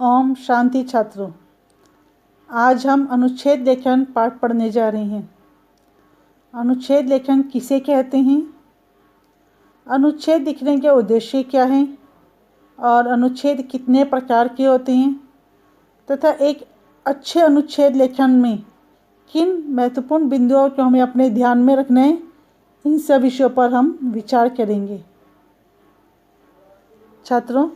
ओम शांति छात्रों, आज हम अनुच्छेद लेखन पाठ पढ़ने जा रहे हैं। अनुच्छेद लेखन किसे कहते हैं, अनुच्छेद लिखने के उद्देश्य क्या हैं और अनुच्छेद कितने प्रकार के होते हैं तथा एक अच्छे अनुच्छेद लेखन में किन महत्वपूर्ण बिंदुओं को हमें अपने ध्यान में रखना है, इन सब विषयों पर हम विचार करेंगे। छात्रों,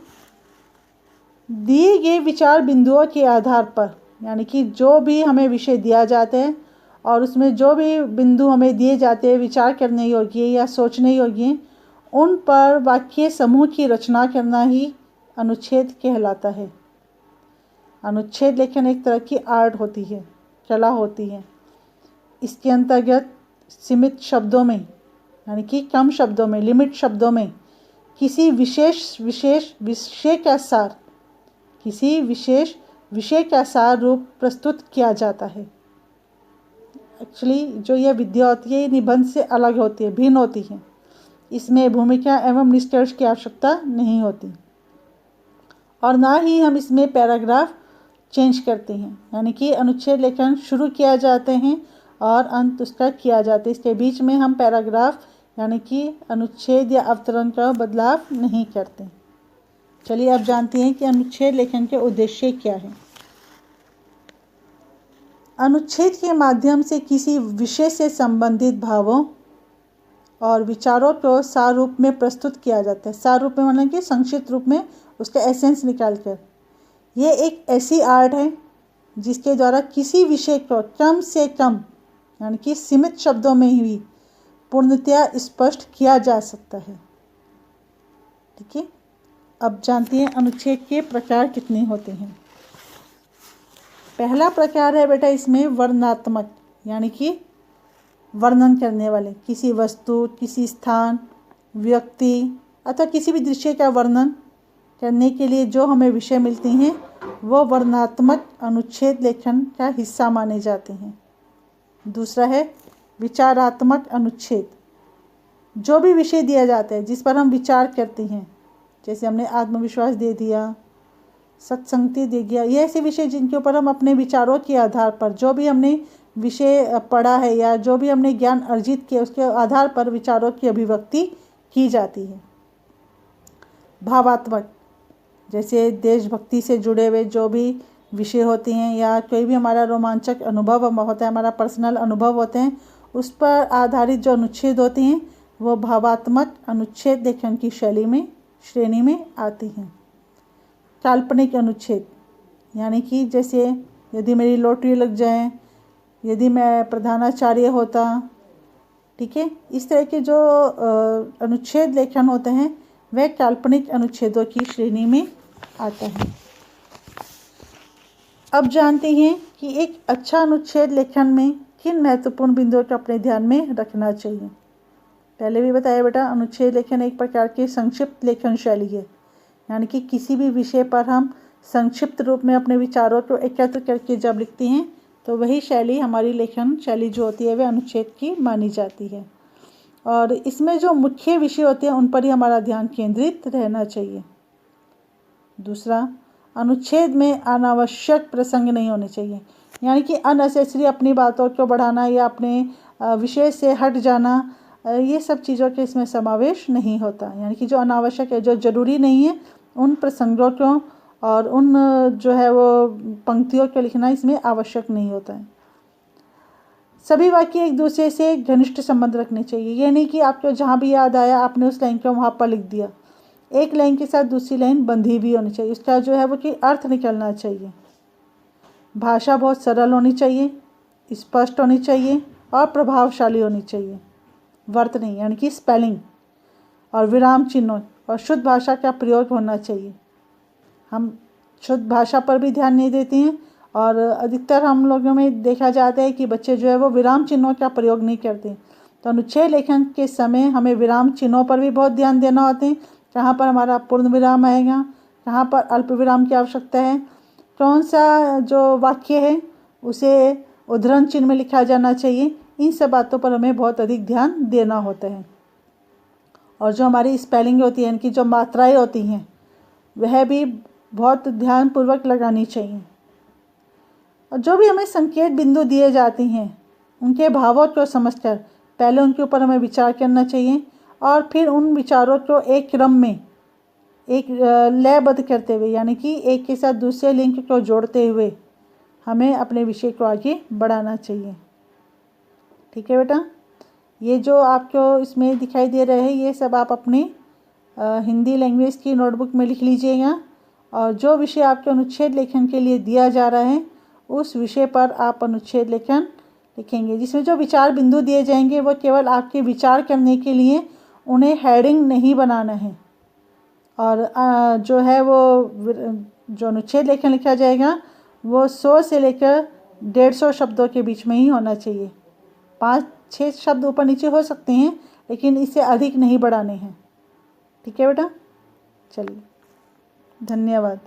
दिए गए विचार बिंदुओं के आधार पर, यानी कि जो भी हमें विषय दिया जाता है और उसमें जो भी बिंदु हमें दिए जाते हैं विचार करने योग्य या सोचने योग्य, उन पर वाक्य समूह की रचना करना ही अनुच्छेद कहलाता है। अनुच्छेद लेखन एक तरह की आर्ट होती है, कला होती है। इसके अंतर्गत सीमित शब्दों में, यानी कि कम शब्दों में, लिमिट शब्दों में किसी विशेष विषय का सार रूप प्रस्तुत किया जाता है। एक्चुअली जो यह विद्या होती है, ये निबंध से अलग होती है, भिन्न होती है। इसमें भूमिका एवं निष्कर्ष की आवश्यकता नहीं होती और ना ही हम इसमें पैराग्राफ चेंज करते हैं, यानी कि अनुच्छेद लेखन शुरू किया जाते हैं और अंत उसका किया जाता है। इसके बीच में हम पैराग्राफ यानी कि अनुच्छेद या अवतरण का बदलाव नहीं करते। चलिए अब जानते हैं कि अनुच्छेद लेखन के उद्देश्य क्या है। अनुच्छेद के माध्यम से किसी विषय से संबंधित भावों और विचारों को सार रूप में प्रस्तुत किया जाता है। सार रूप में मतलब कि संक्षिप्त रूप में उसका एसेंस निकालकर। यह एक ऐसी आर्ट है जिसके द्वारा किसी विषय को कम से कम, यानी कि सीमित शब्दों में ही पूर्णतया स्पष्ट किया जा सकता है। ठीक है, अब जानते हैं अनुच्छेद के प्रकार कितने होते हैं। पहला प्रकार है बेटा इसमें वर्णनात्मक, यानी कि वर्णन करने वाले। किसी वस्तु, किसी स्थान, व्यक्ति अथवा किसी भी दृश्य का वर्णन करने के लिए जो हमें विषय मिलते हैं वो वर्णनात्मक अनुच्छेद लेखन का हिस्सा माने जाते हैं। दूसरा है विचारात्मक अनुच्छेद। जो भी विषय दिया जाता है जिस पर हम विचार करते हैं, जैसे हमने आत्मविश्वास दे दिया, सत्संगति दे दिया, ये ऐसे विषय जिनके ऊपर हम अपने विचारों के आधार पर, जो भी हमने विषय पढ़ा है या जो भी हमने ज्ञान अर्जित किया उसके आधार पर विचारों की अभिव्यक्ति की जाती है। भावात्मक, जैसे देशभक्ति से जुड़े हुए जो भी विषय होते हैं या कोई भी हमारा रोमांचक अनुभव होता है, हमारा पर्सनल अनुभव होते हैं, उस पर आधारित जो अनुच्छेद होते हैं वो भावात्मक अनुच्छेद लेखन की श्रेणी में आती हैं। काल्पनिक अनुच्छेद, यानी कि जैसे यदि मेरी लॉटरी लग जाए, यदि मैं प्रधानाचार्य होता, ठीक है, इस तरह के जो अनुच्छेद लेखन होते हैं वह काल्पनिक अनुच्छेदों की श्रेणी में आता है। अब जानते हैं कि एक अच्छा अनुच्छेद लेखन में किन महत्वपूर्ण बिंदुओं को अपने ध्यान में रखना चाहिए। पहले भी बताया बेटा, अनुच्छेद लेखन एक प्रकार की संक्षिप्त लेखन शैली है, यानी कि किसी भी विषय पर हम संक्षिप्त रूप में अपने विचारों को एकत्र करके जब लिखते हैं तो वही शैली, हमारी लेखन शैली जो होती है वह अनुच्छेद की मानी जाती है। और इसमें जो मुख्य विषय होते हैं उन पर ही हमारा ध्यान केंद्रित रहना चाहिए। दूसरा, अनुच्छेद में अनावश्यक प्रसंग नहीं होने चाहिए, यानी कि अननेसेसरी अपनी बातों को बढ़ाना या अपने विषय से हट जाना, ये सब चीज़ों के इसमें समावेश नहीं होता। यानी कि जो अनावश्यक है, जो ज़रूरी नहीं है, उन प्रसंगों को और उन जो है वो पंक्तियों को लिखना इसमें आवश्यक नहीं होता है। सभी वाक्य एक दूसरे से घनिष्ठ संबंध रखने चाहिए। ये नहीं कि आपको जहाँ भी याद आया आपने उस लाइन को वहाँ पर लिख दिया। एक लाइन के साथ दूसरी लाइन बंधी भी होनी चाहिए, उसका जो है वो कि अर्थ निकलना चाहिए। भाषा बहुत सरल होनी चाहिए, स्पष्ट होनी चाहिए और प्रभावशाली होनी चाहिए। वर्तनी यानी कि स्पेलिंग और विराम चिन्हों और शुद्ध भाषा का प्रयोग होना चाहिए। हम शुद्ध भाषा पर भी ध्यान नहीं देते हैं और अधिकतर हम लोगों में देखा जाता है कि बच्चे जो है वो विराम चिन्हों का प्रयोग नहीं करते। तो अनुच्छेद लेखन के समय हमें विराम चिन्हों पर भी बहुत ध्यान देना होता है। कहाँ पर हमारा पूर्ण विराम आएगा, कहाँ पर अल्प विराम की आवश्यकता है, कौन सा जो वाक्य है उसे उद्धरण चिन्ह में लिखा जाना चाहिए। इन सब बातों पर हमें बहुत अधिक ध्यान देना होता है। और जो हमारी स्पेलिंग होती है, यानी कि जो मात्राएं होती हैं, वह भी बहुत ध्यानपूर्वक लगानी चाहिए। और जो भी हमें संकेत बिंदु दिए जाते हैं उनके भावों को समझकर पहले उनके ऊपर हमें विचार करना चाहिए और फिर उन विचारों को एक क्रम में एक लयबद्ध करते हुए, यानी कि एक के साथ दूसरे लिंक को जोड़ते हुए हमें अपने विषय को आगे बढ़ाना चाहिए। ठीक है बेटा, ये जो आपको इसमें दिखाई दे रहे हैं ये सब आप अपने हिंदी लैंग्वेज की नोटबुक में लिख लीजिएगा और जो विषय आपके अनुच्छेद लेखन के लिए दिया जा रहा है उस विषय पर आप अनुच्छेद लेखन लिखेंगे, जिसमें जो विचार बिंदु दिए जाएंगे वो केवल आपके विचार करने के लिए, उन्हें हेडिंग नहीं बनाना है। और जो है वो जो अनुच्छेद लेखन लिखा जाएगा वो 100 से लेकर 150 शब्दों के बीच में ही होना चाहिए। 5-6 शब्द ऊपर नीचे हो सकते हैं लेकिन इससे अधिक नहीं बढ़ाने हैं। ठीक है बेटा, चलिए, धन्यवाद।